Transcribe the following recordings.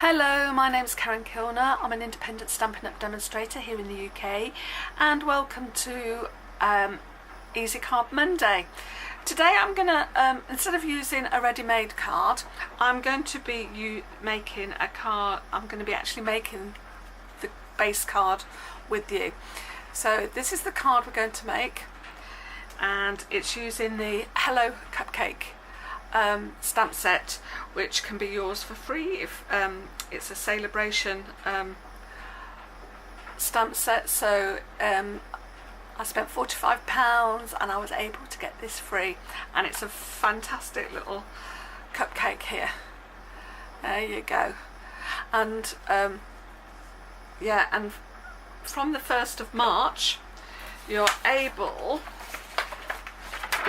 Hello, my name's Karen Kilner. I'm an independent Stampin' Up demonstrator here in the UK, and welcome to Easy Card Monday. Today I'm going to, instead of using a ready-made card, I'm going to be making a card. I'm going to be actually making the base card with you. So this is the card we're going to make, and it's using the Hello Cupcake stamp set, which can be yours for free if it's a celebration stamp set. So I spent £45 and I was able to get this free, and it's a fantastic little cupcake here. There you go. And yeah, and from the 1st of March you're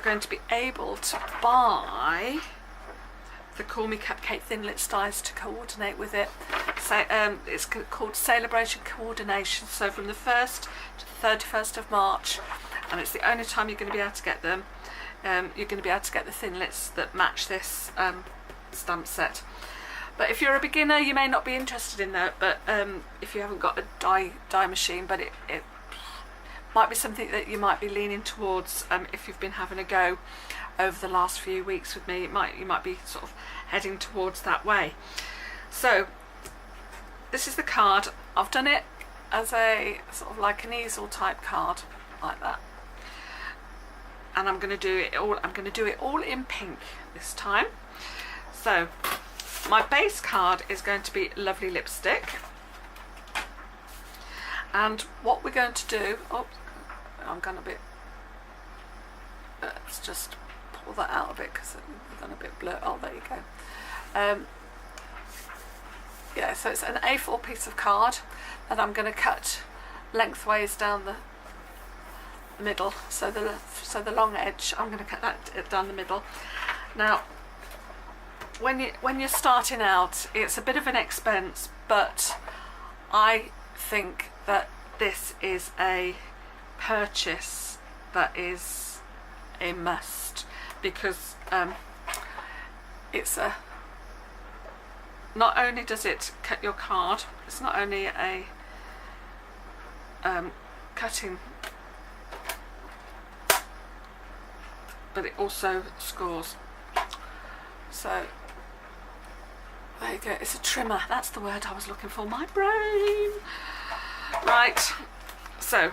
going to be able to buy the Call Me Cupcake Thinlit Styles to coordinate with it. So it's called Celebration Coordination. So from the 1st to the 31st of March, and it's the only time you're going to be able to get them. You're going to be able to get the Thinlits that match this stamp set. But if you're a beginner, you may not be interested in that. But if you haven't got a die machine, but it might be something that you might be leaning towards if you've been having a go over the last few weeks with me. You might be sort of heading towards that way. So this is the card. I've done it as a sort of like an easel type card, like that. And I'm going to do it all. I'm going to do it all in pink this time. So my base card is going to be Lovely Lipstick. And what we're going to do, I'm going a bit, let's just pull that out a bit because it's gone a bit blurred. Oh, there you go. Yeah, so it's an A4 piece of card that I'm going to cut lengthways down the middle. So the long edge, I'm going to cut that down the middle. Now, when you're starting out, it's a bit of an expense, but I think that this is a purchase that is a must, because it's a, not only does it cut your card, it's not only a cutting, but it also scores. So there you go, it's a trimmer, that's the word I was looking for, my brain. Right, so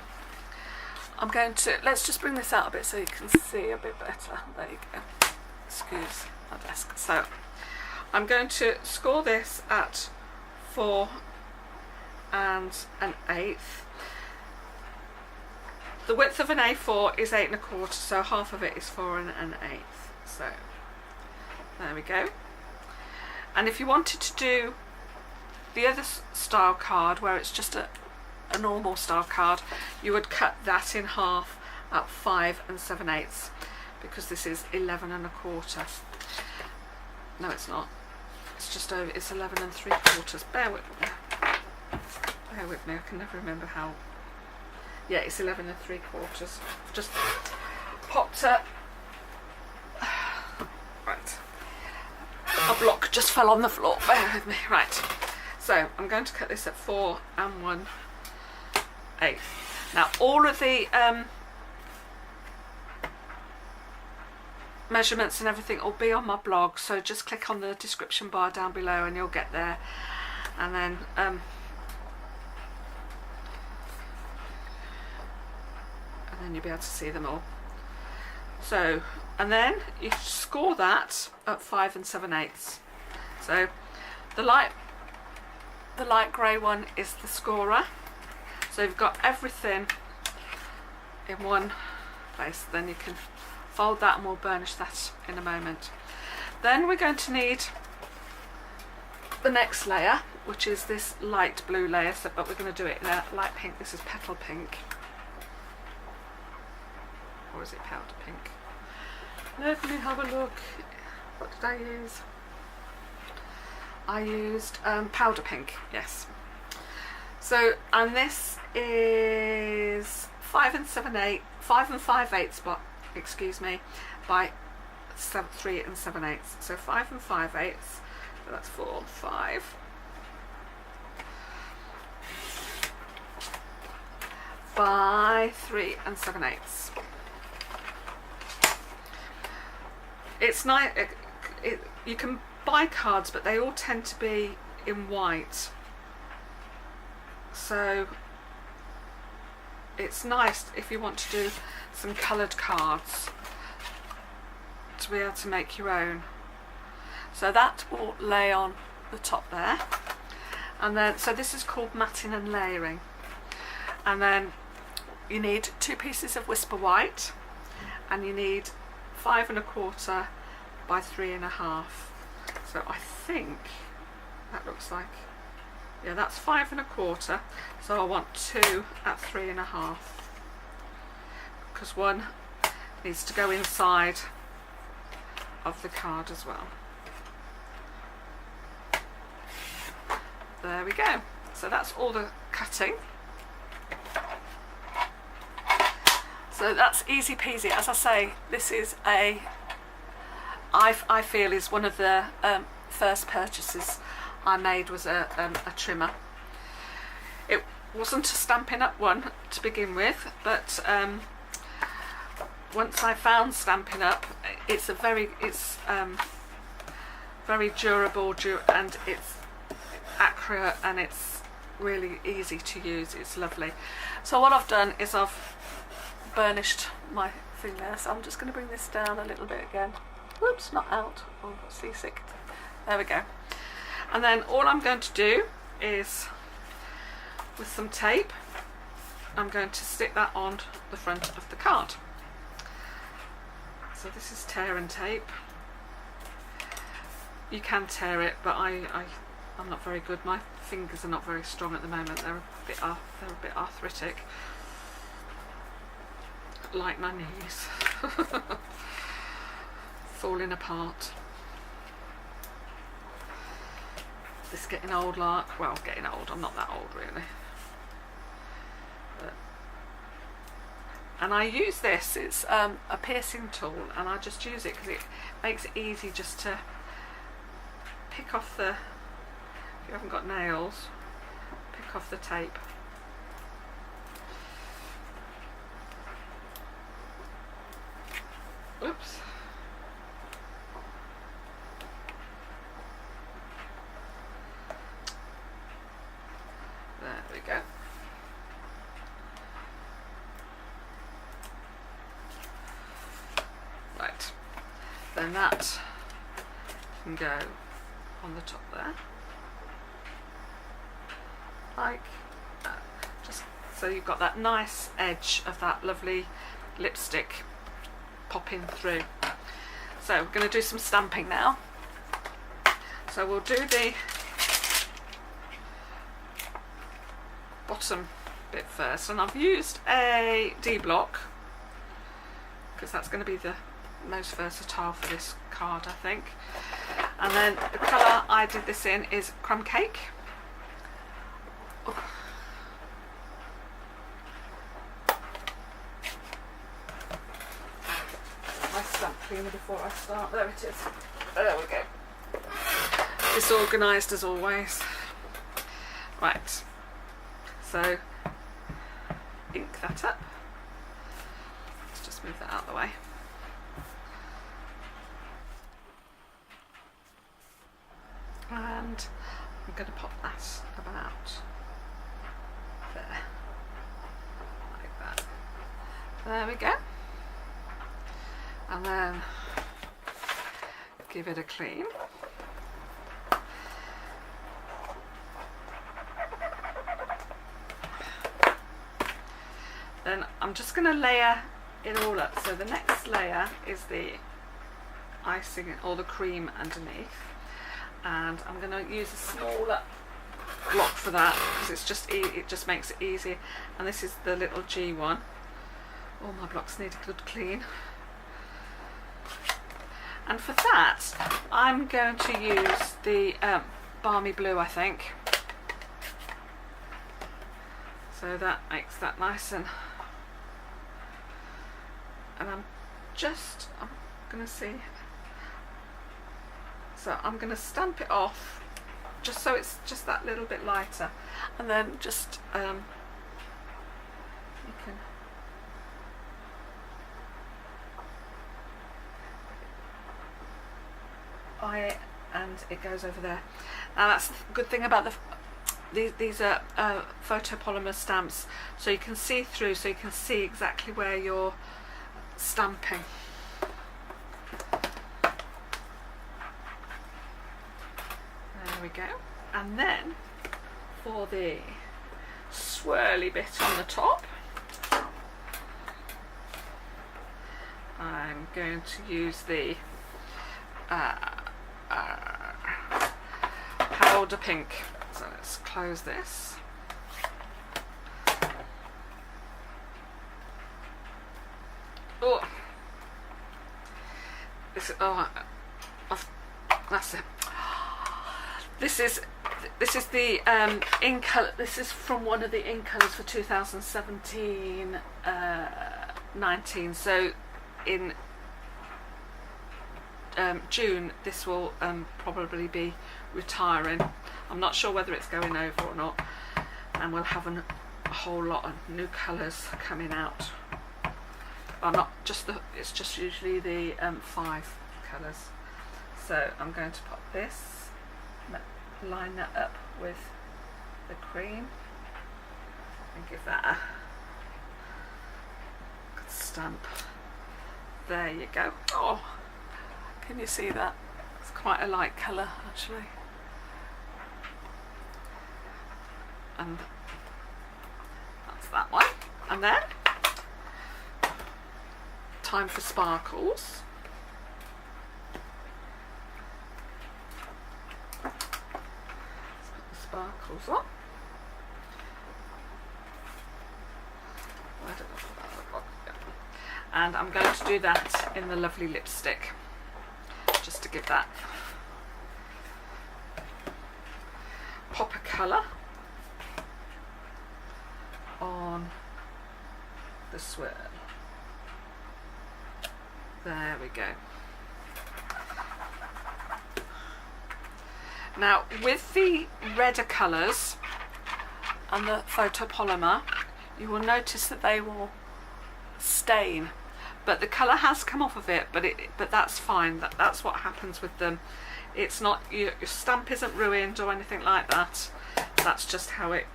I'm going to, let's just bring this out a bit so you can see a bit better. There you go, excuse my desk. So I'm going to score this at 4 1/8. The width of an A4 is 8 1/4, so half of it is 4 1/8. So there we go. And if you wanted to do the other style card, where it's just a normal style card, you would cut that in half at 5 7/8, because this is 11 1/4. No, it's not. It's just over. It's 11 3/4. Bear with me. Bear with me. I can never remember how. Yeah, it's 11 3/4. Just popped up. Right. A block just fell on the floor. Bear with me. Right. So I'm going to cut this at 4 1/8. Now all of the measurements and everything will be on my blog, so just click on the description bar down below and you'll get there, and then you'll be able to see them all. So, and then you score that at 5 7/8. So the light grey one is the scorer. So you've got everything in one place. Then you can fold that, and we'll burnish that in a moment. Then we're going to need the next layer, which is this light blue layer, but we're going to do it in a light pink. This is petal pink. Or is it powder pink? Let me have a look. What did I use? I used powder pink, yes. So, and this is 5 5/8, excuse me, by 3 7/8. So 5 5/8, so that's 4, 5, by 3 7/8. It's nice. You can buy cards, but they all tend to be in white, so it's nice if you want to do some coloured cards to be able to make your own. So that will lay on the top there, and then so this is called matting and layering. And then you need 2 pieces of Whisper White, and you need 5 1/4 by 3 1/2. So I think that looks like, yeah, that's 5 1/4. So I want 2 at 3 1/2, because one needs to go inside of the card as well. There we go. So that's all the cutting. So that's easy peasy. As I say, this is I feel is one of the first purchases I made, was a trimmer. It wasn't a Stampin' Up one to begin with, but once I found Stampin' Up, it's very durable, and it's accurate, and it's really easy to use. It's lovely. So what I've done is I've burnished my thing there, so I'm just going to bring this down a little bit again. Whoops, not out. Oh, I'm seasick. There we go. And then all I'm going to do is, with some tape, I'm going to stick that on the front of the card. So this is tear and tape. You can tear it, but I'm not very good. My fingers are not very strong at the moment. They're a bit arthritic, like my knees. Falling apart. This getting old, like, well, getting old, I'm not that old really. But, and I use this, it's a piercing tool, and I just use it because it makes it easy just to pick off the, if you haven't got nails, pick off the tape. Oops. There we go. Right, then that can go on the top there, like that, just so you've got that nice edge of that lovely lipstick popping through. So we're going to do some stamping now. So we'll do the bottom bit first, and I've used a D block because that's going to be the most versatile for this card, I think. And then the colour I did this in is Crumb Cake. My stamp cleaner before I start. There it is. There we go. Disorganised as always. Right. So ink that up. Let's just move that out of the way. And I'm going to pop that about there, like that. There we go. And then give it a clean. Then I'm just going to layer it all up. So the next layer is the icing or the cream underneath, and I'm going to use a smaller block for that because it's just it just makes it easier. And this is the little G one. All my blocks need a good clean. And for that, I'm going to use the Balmy Blue, I think. So that makes that nice, and I'm going to see. So I'm going to stamp it off just so it's just that little bit lighter, and then just you buy it and it goes over there. Now that's the good thing about these are photopolymer stamps, so you can see through, so you can see exactly where you're stamping. There we go. And then for the swirly bit on the top, I'm going to use the powder pink. So let's close this. Oh, this, oh, that's it. This is the ink color. This is from one of the ink colors for 2017-19. So in June this will probably be retiring. I'm not sure whether it's going over or not, and we'll have a whole lot of new colours coming out. Well, not just it's just usually the 5 colours. So I'm going to pop this, line that up with the cream, and give that a good stamp. There you go. Oh, can you see that? It's quite a light colour actually. And that's that one. And then time for sparkles. Let's put the sparkles on. Where did I put that? And I'm going to do that in the lovely lipstick, just to give that pop of colour on the swirl. There we go. Now with the redder colours and the photopolymer, you will notice that they will stain, but the colour has come off of it, but that's fine. That's what happens with them. It's not, your stamp isn't ruined or anything like that. That's just how it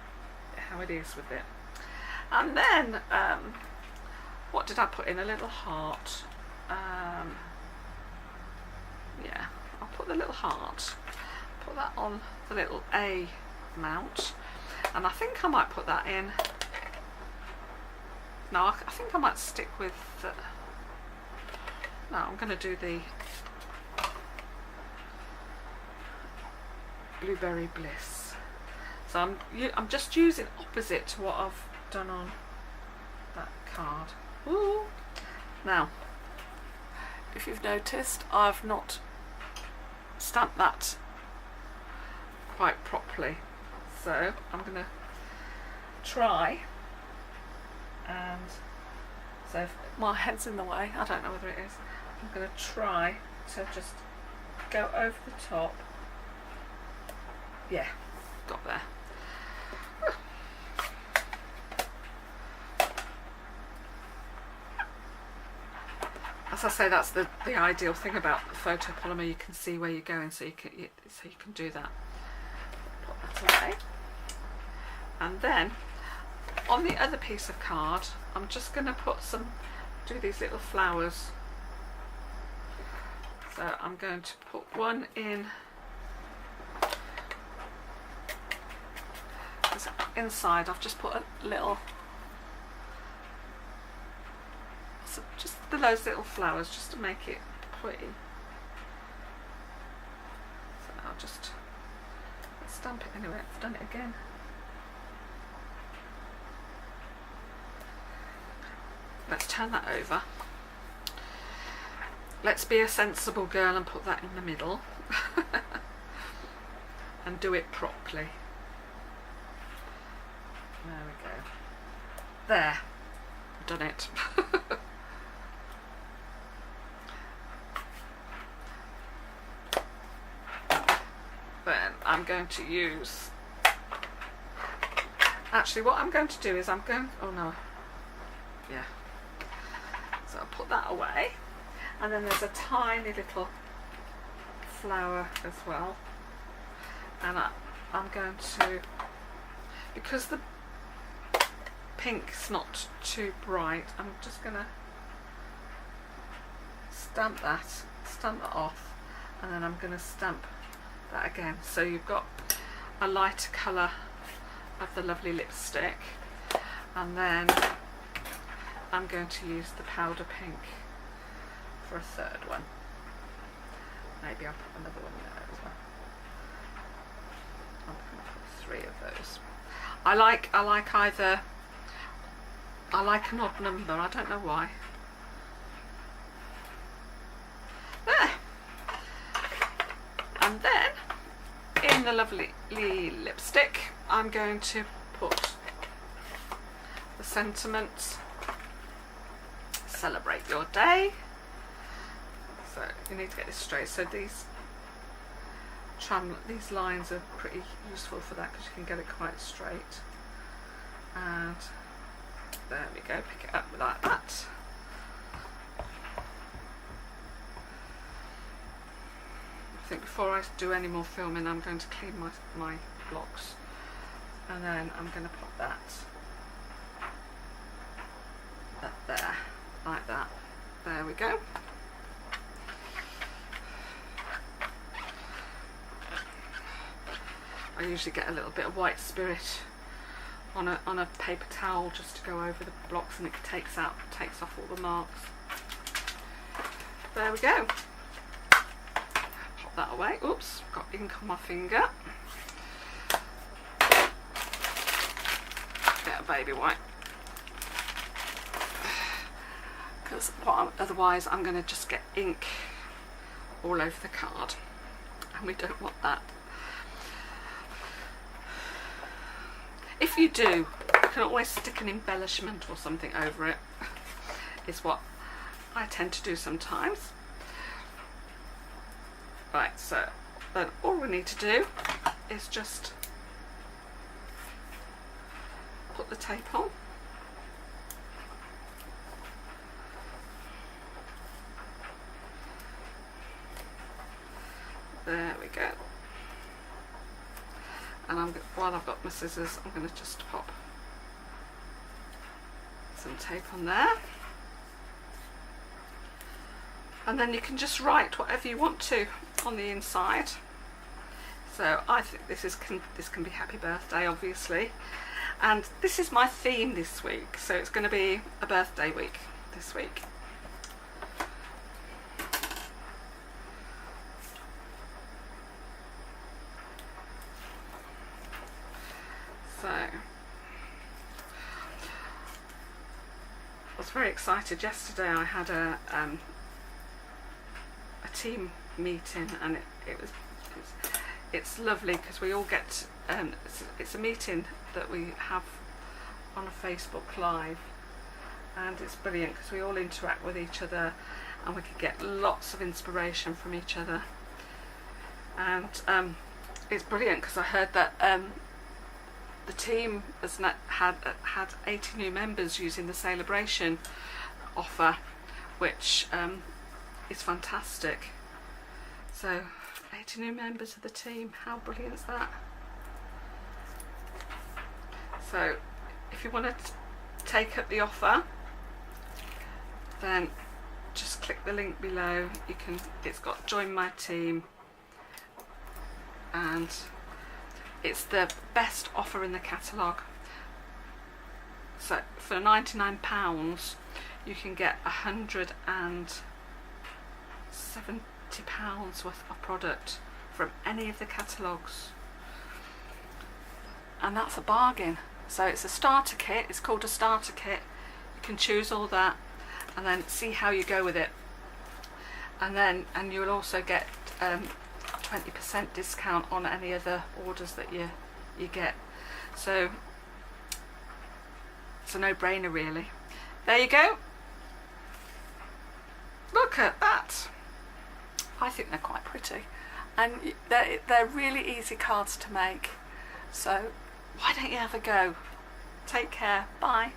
is with it. And then what did I put in? A little heart. Yeah, I'll put the little heart, put that on the little A mount, and I think I might put that in. No, I think I might stick with no, I'm going to do the Blueberry Bliss. So I'm just using opposite to what I've done on that card. Ooh. Now, if you've noticed, I've not stamped that quite properly, so I'm going to try. And so if my head's in the way, I don't know whether it is, I'm going to try to just go over the top. Yeah, got there. As I say, that's the ideal thing about the photopolymer. You can see where you're going, so you can do that. Put that away, and then on the other piece of card, I'm just going to do these little flowers. So I'm going to put one in inside. I've just put a little, so just those little flowers, just to make it pretty. So I'll just stamp it anyway. I've done it again. Let's turn that over. Let's be a sensible girl and put that in the middle and do it properly. There we go. There, done it. Then I'm going to use, actually what I'm going to do is oh no, yeah. So I'll put that away, and then there's a tiny little flower as well, and I'm going to, because the pink's not too bright, I'm just going to stamp that off, and then I'm going to stamp that again, so you've got a lighter colour of the lovely lipstick, and then I'm going to use the powder pink for a third one. Maybe I'll put another one there as well. I'm going to put 3 of those. I like an odd number, I don't know why. There. And then in the lovely lipstick I'm going to put the sentiment, celebrate your day. So you need to get this straight, so these lines are pretty useful for that because you can get it quite straight. And there we go, pick it up like that. I think before I do any more filming I'm going to clean my blocks, and then I'm going to put that there, like that. There we go. I usually get a little bit of white spirit on a paper towel just to go over the blocks, and it takes off all the marks. There we go. Pop that away. Oops, got ink on my finger. Get a baby wipe, because otherwise I'm going to just get ink all over the card, and we don't want that. If you do, you can always stick an embellishment or something over it, is what I tend to do sometimes. Right, so then all we need to do is just put the tape on. There we go. And while I've got my scissors, I'm going to just pop some tape on there, and then you can just write whatever you want to on the inside. So I think this can be happy birthday, obviously, and this is my theme this week, so it's going to be a birthday week this week. So I was very excited yesterday. I had a team meeting, and it's lovely because we all get it's a meeting that we have on a Facebook Live, and it's brilliant because we all interact with each other, and we can get lots of inspiration from each other. And it's brilliant because I heard that the team has had 80 new members using the celebration offer, which is fantastic. So 80 new members of the team, how brilliant is that? So if you want to take up the offer, then just click the link below. It's got join my team, and it's the best offer in the catalogue. So for £99 you can get £170 worth of product from any of the catalogues, and that's a bargain. So it's a starter kit, it's called a starter kit. You can choose all that and then see how you go with it, and you'll also get 20% discount on any other orders that you get. So it's a no-brainer really. There you go. Look at that. I think they're quite pretty, and they're really easy cards to make. So why don't you have a go? Take care. Bye.